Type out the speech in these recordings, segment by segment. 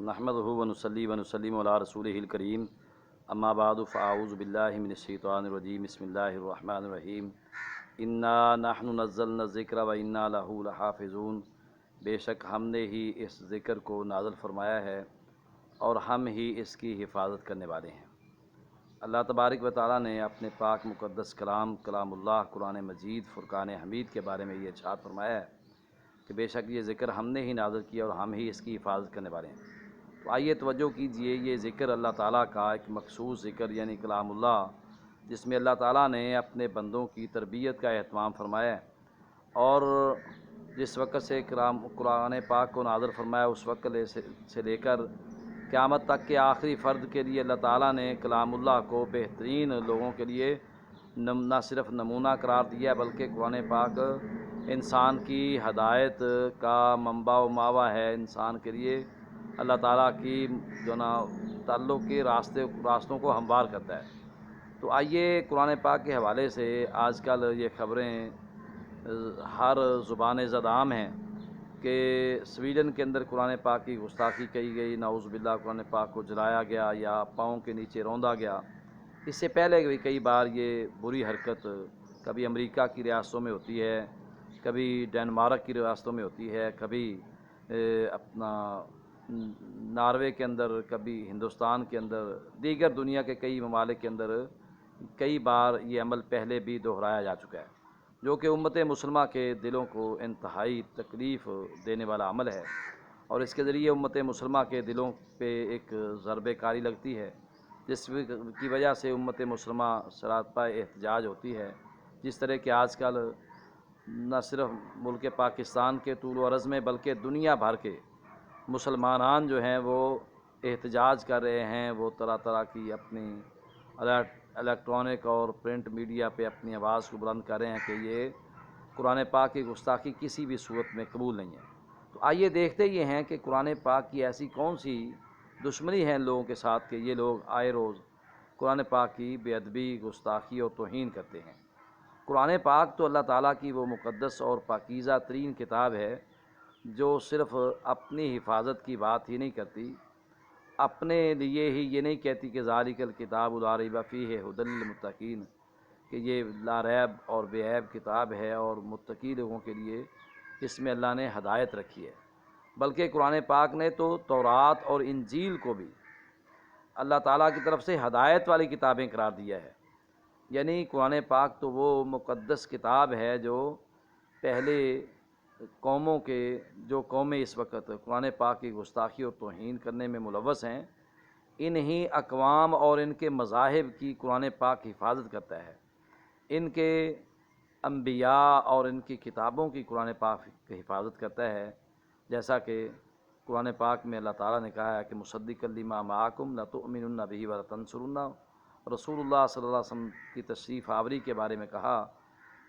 نحمدہ ونصلی ونسلم علی رسولہ الکریم اما بعد فاعوذ باللہ من الشیطان الرجیم بسم اللہ الرحمن الرحیم انا نحن نزلنا الذکر و انا لہ لحافظون، بے شک ہم نے ہی اس ذکر کو نازل فرمایا ہے اور ہم ہی اس کی حفاظت کرنے والے ہیں۔ اللہ تبارک و تعالیٰ نے اپنے پاک مقدس کلام اللہ قرآن مجید فرقان حمید کے بارے میں یہ ارشاد فرمایا ہے کہ بے شک یہ ذکر ہم نے ہی نازل کیا اور ہم ہی اس کی حفاظت کرنے والے ہیں۔ تو آئیے توجہ کیجئے، یہ ذکر اللہ تعالیٰ کا ایک مخصوص ذکر یعنی کلام اللہ، جس میں اللہ تعالیٰ نے اپنے بندوں کی تربیت کا اہتمام فرمایا ہے، اور جس وقت سے قرآن پاک کو نازل فرمایا اس وقت سے لے کر قیامت تک کے آخری فرد کے لیے اللہ تعالیٰ نے کلام اللہ کو بہترین لوگوں کے لیے نہ صرف نمونہ قرار دیا بلکہ قرآن پاک انسان کی ہدایت کا منبع و ماوا ہے۔ انسان کے لیے اللہ تعالیٰ کی جو نا تعلق کے راستوں کو ہموار کرتا ہے۔ تو آئیے قرآن پاک کے حوالے سے آج کل یہ خبریں ہر زبان زد عام ہیں کہ سویڈن کے اندر قرآن پاک کی گستاخی کی گئی، نعوذ باللہ قرآن پاک کو جلایا گیا یا پاؤں کے نیچے روندا گیا۔ اس سے پہلے بھی کئی بار یہ بری حرکت کبھی امریکہ کی ریاستوں میں ہوتی ہے، کبھی ڈنمارک کی ریاستوں میں ہوتی ہے، کبھی اپنا ناروے کے اندر، کبھی ہندوستان کے اندر، دیگر دنیا کے کئی ممالک کے اندر کئی بار یہ عمل پہلے بھی دہرایا جا چکا ہے، جو کہ امت مسلمہ کے دلوں کو انتہائی تکلیف دینے والا عمل ہے، اور اس کے ذریعے امت مسلمہ کے دلوں پہ ایک ضربہ کاری لگتی ہے، جس کی وجہ سے امت مسلمہ سراپا احتجاج ہوتی ہے۔ جس طرح کہ آج کل نہ صرف ملک پاکستان کے طول و عرض میں بلکہ دنیا بھر کے مسلمانان جو ہیں وہ احتجاج کر رہے ہیں، وہ طرح طرح کی اپنی الیکٹرانک اور پرنٹ میڈیا پہ اپنی آواز کو بلند کر رہے ہیں کہ یہ قرآن پاک کی گستاخی کسی بھی صورت میں قبول نہیں ہے۔ تو آئیے دیکھتے یہ ہیں کہ قرآن پاک کی ایسی کون سی دشمنی ہے ان لوگوں کے ساتھ کہ یہ لوگ آئے روز قرآن پاک کی بے ادبی، گستاخی اور توہین کرتے ہیں۔ قرآن پاک تو اللہ تعالیٰ کی وہ مقدس اور پاکیزہ ترین کتاب ہے جو صرف اپنی حفاظت کی بات ہی نہیں کرتی، اپنے لیے ہی یہ نہیں کہتی کہ ذالک الکتاب لا ریب فیہ ھدی للمتقین، کہ یہ لا ریب اور بے عیب کتاب ہے اور متقی لوگوں کے لیے اس میں اللہ نے ہدایت رکھی ہے، بلکہ قرآن پاک نے تو تورات اور انجیل کو بھی اللہ تعالیٰ کی طرف سے ہدایت والی کتابیں قرار دیا ہے۔ یعنی قرآن پاک تو وہ مقدس کتاب ہے جو پہلے قوموں کے جو قومیں اس وقت قرآن پاک کی گستاخی اور توہین کرنے میں ملوث ہیں، انہی اقوام اور ان کے مذاہب کی قرآن پاک حفاظت کرتا ہے، ان کے انبیاء اور ان کی کتابوں کی قرآن پاک کی حفاظت کرتا ہے، جیسا کہ قرآن پاک میں اللہ تعالیٰ نے کہا ہے کہ مصدقا لما معکم لتؤمنن بہ ولتنصرنہ۔ رسول اللہ صلی اللہ علیہ وسلم کی تشریف آوری کے بارے میں کہا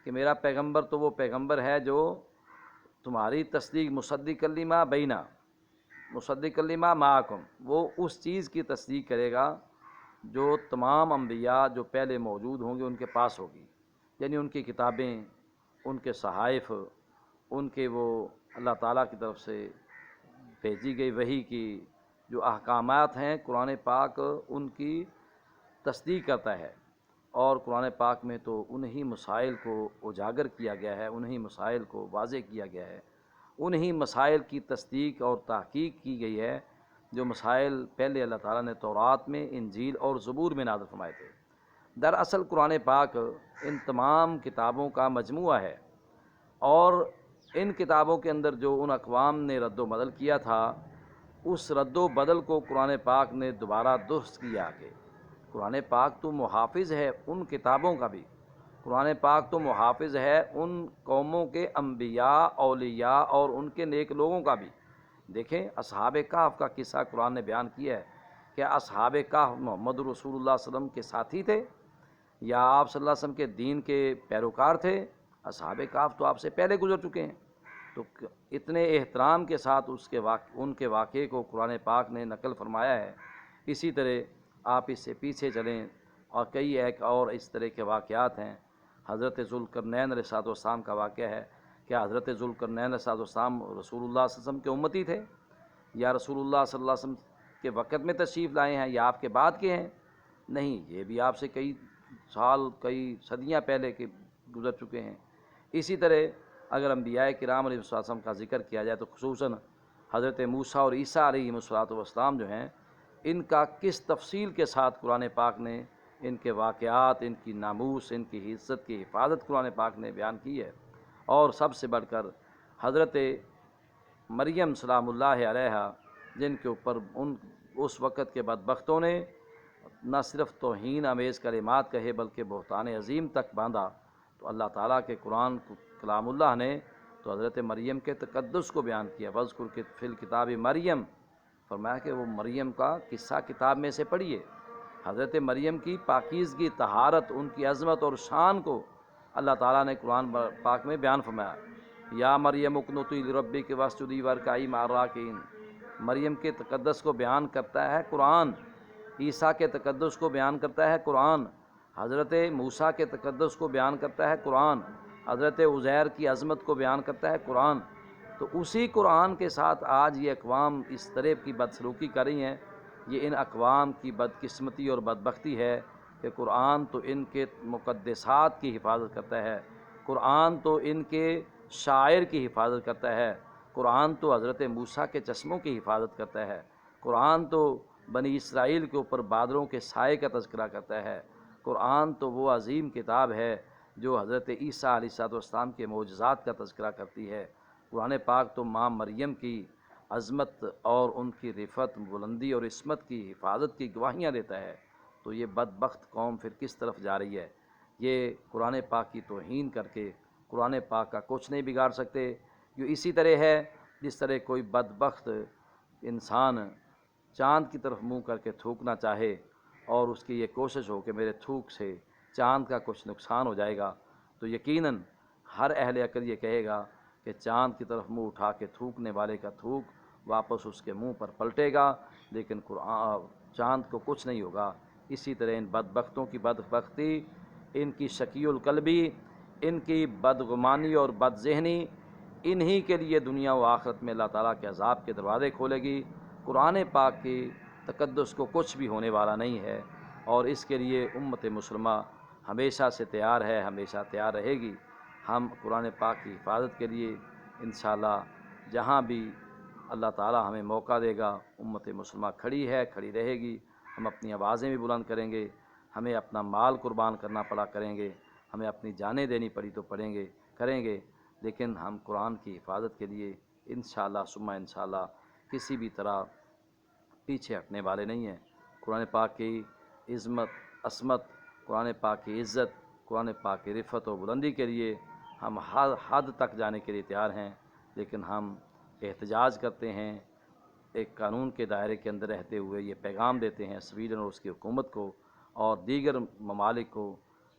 کہ میرا پیغمبر تو وہ پیغمبر ہے جو تمہاری تصدیق مصدقا لما بینا، مصدقا لما معکم، وہ اس چیز کی تصدیق کرے گا جو تمام انبیاء جو پہلے موجود ہوں گے ان کے پاس ہوگی، یعنی ان کی کتابیں، ان کے صحائف، ان کے وہ اللہ تعالیٰ کی طرف سے بھیجی گئی وحی کی جو احکامات ہیں، قرآن پاک ان کی تصدیق کرتا ہے۔ اور قرآن پاک میں تو انہی مسائل کو اجاگر کیا گیا ہے، انہی مسائل کو واضح کیا گیا ہے، انہی مسائل کی تصدیق اور تحقیق کی گئی ہے جو مسائل پہلے اللہ تعالیٰ نے تورات میں، انجیل اور زبور میں نازل فرمائے تھے۔ دراصل قرآن پاک ان تمام کتابوں کا مجموعہ ہے، اور ان کتابوں کے اندر جو ان اقوام نے رد و بدل کیا تھا، اس رد و بدل کو قرآن پاک نے دوبارہ درست کیا کہ قرآن پاک تو محافظ ہے ان کتابوں کا بھی، قرآن پاک تو محافظ ہے ان قوموں کے انبیاء، اولیاء اور ان کے نیک لوگوں کا بھی۔ دیکھیں اصحاب کہف کا قصہ قرآن نے بیان کیا ہے کہ اصحاب کہف محمد رسول اللہ صلی اللہ علیہ وسلم کے ساتھی تھے یا آپ صلی اللہ علیہ وسلم کے دین کے پیروکار تھے؟ اصحاب کہف تو آپ سے پہلے گزر چکے ہیں۔ تو اتنے احترام کے ساتھ ان کے واقعے کو قرآن پاک نے نقل فرمایا ہے۔ اسی طرح آپ اس سے پیچھے چلیں اور کئی ایک اور اس طرح کے واقعات ہیں۔ حضرت ذوالقرنین علیہ السلام کا واقعہ ہے کہ حضرت ذوالقرنین علیہ السلام رسول اللہ صلی اللہ علیہ وسلم کے امتی تھے، یا رسول اللہ صلی اللہ علیہ وسلم کے وقت میں تشریف لائے ہیں یا آپ کے بعد کے ہیں؟ نہیں، یہ بھی آپ سے کئی سال کئی صدیاں پہلے کے گزر چکے ہیں۔ اسی طرح اگر انبیاء کرام علیہ السلام کا ذکر کیا جائے تو خصوصاً حضرت موسیٰ اور عیسیٰ علیہ السلام جو ہیں، ان کا کس تفصیل کے ساتھ قرآن پاک نے ان کے واقعات، ان کی ناموس، ان کی عزت کی حفاظت قرآن پاک نے بیان کی ہے۔ اور سب سے بڑھ کر حضرت مریم سلام اللہ علیہا، جن کے اوپر اس وقت کے بدبختوں نے نہ صرف توہین آمیز کلمات کہے بلکہ بہتان عظیم تک باندھا، تو اللہ تعالیٰ کے قرآن کلام اللہ نے تو حضرت مریم کے تقدس کو بیان کیا۔ وذکر فی الکتاب مریم، فرمایا کہ وہ مریم کا قصہ کتاب میں سے پڑھیے۔ حضرت مریم کی پاکیزگی، طہارت، ان کی عظمت اور شان کو اللہ تعالیٰ نے قرآن پاک میں بیان فرمایا۔ یا مریم اقنتی لربک واسجدی وارکعی مع الراکعین، مریم کے تقدس کو بیان کرتا ہے قرآن، عیسیٰ کے تقدس کو بیان کرتا ہے قرآن، حضرت موسیٰ کے تقدس کو بیان کرتا ہے قرآن، حضرت عزیر کی عظمت کو بیان کرتا ہے قرآن۔ تو اسی قرآن کے ساتھ آج یہ اقوام اس طرح کی بدسلوکی کر رہی ہیں، یہ ان اقوام کی بدقسمتی اور بدبختی ہے کہ قرآن تو ان کے مقدسات کی حفاظت کرتا ہے، قرآن تو ان کے شاعر کی حفاظت کرتا ہے، قرآن تو حضرت موسیٰ کے چشموں کی حفاظت کرتا ہے، قرآن تو بنی اسرائیل کے اوپر بادلوں کے سائے کا تذکرہ کرتا ہے، قرآن تو وہ عظیم کتاب ہے جو حضرت عیسیٰ علیہ السلام کے معجزات کا تذکرہ کرتی ہے۔ قرآن پاک تو ماں مریم کی عظمت اور ان کی رفعت، بلندی اور عصمت کی حفاظت کی گواہیاں دیتا ہے۔ تو یہ بدبخت قوم پھر کس طرف جا رہی ہے؟ یہ قرآن پاک کی توہین کر کے قرآن پاک کا کچھ نہیں بگاڑ سکتے۔ یہ اسی طرح ہے جس طرح کوئی بدبخت انسان چاند کی طرف منہ کر کے تھوکنا چاہے اور اس کی یہ کوشش ہو کہ میرے تھوک سے چاند کا کچھ نقصان ہو جائے گا، تو یقیناً ہر اہل عقل یہ کہے گا کہ چاند کی طرف منہ اٹھا کے تھوکنے والے کا تھوک واپس اس کے منہ پر پلٹے گا، لیکن چاند کو کچھ نہیں ہوگا۔ اسی طرح ان بدبختوں کی بدبختی، ان کی شقی القلبی، ان کی بدگمانی اور بد ذہنی، انہی کے لیے دنیا و آخرت میں اللہ تعالیٰ کے عذاب کے دروازے کھولے گی۔ قرآن پاک کی تقدس کو کچھ بھی ہونے والا نہیں ہے، اور اس کے لیے امت مسلمہ ہمیشہ سے تیار ہے، ہمیشہ تیار رہے گی۔ ہم قرآن پاک کی حفاظت کے لیے انشاءاللہ جہاں بھی اللہ تعالیٰ ہمیں موقع دے گا، امت مسلمہ کھڑی ہے، کھڑی رہے گی۔ ہم اپنی آوازیں بھی بلند کریں گے، ہمیں اپنا مال قربان کرنا پڑا کریں گے، ہمیں اپنی جانیں دینی پڑی تو کریں گے، لیکن ہم قرآن کی حفاظت کے لیے انشاءاللہ ثم انشاءاللہ کسی بھی طرح پیچھے ہٹنے والے نہیں ہیں۔ قرآن پاک کی عظمت، قرآن پاک کی عزت، قرآن پاک کی رفعت و بلندی کے لیے ہم ہر حد تک جانے کے لیے تیار ہیں، لیکن ہم احتجاج کرتے ہیں، ایک قانون کے دائرے کے اندر رہتے ہوئے یہ پیغام دیتے ہیں سویڈن اور اس کی حکومت کو اور دیگر ممالک کو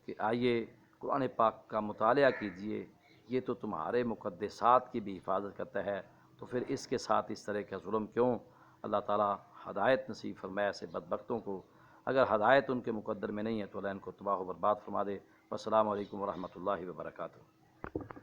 کہ آئیے قرآن پاک کا مطالعہ کیجئے، یہ تو تمہارے مقدسات کی بھی حفاظت کرتا ہے، تو پھر اس کے ساتھ اس طرح کا ظلم کیوں؟ اللہ تعالیٰ ہدایت نصیب فرمائے ایسے بدبختوں کو، اگر ہدایت ان کے مقدر میں نہیں ہے تو اللہ ان کو تباہ و برباد فرما دے۔ والسلام علیکم ورحمۃ اللہ وبرکاتہ۔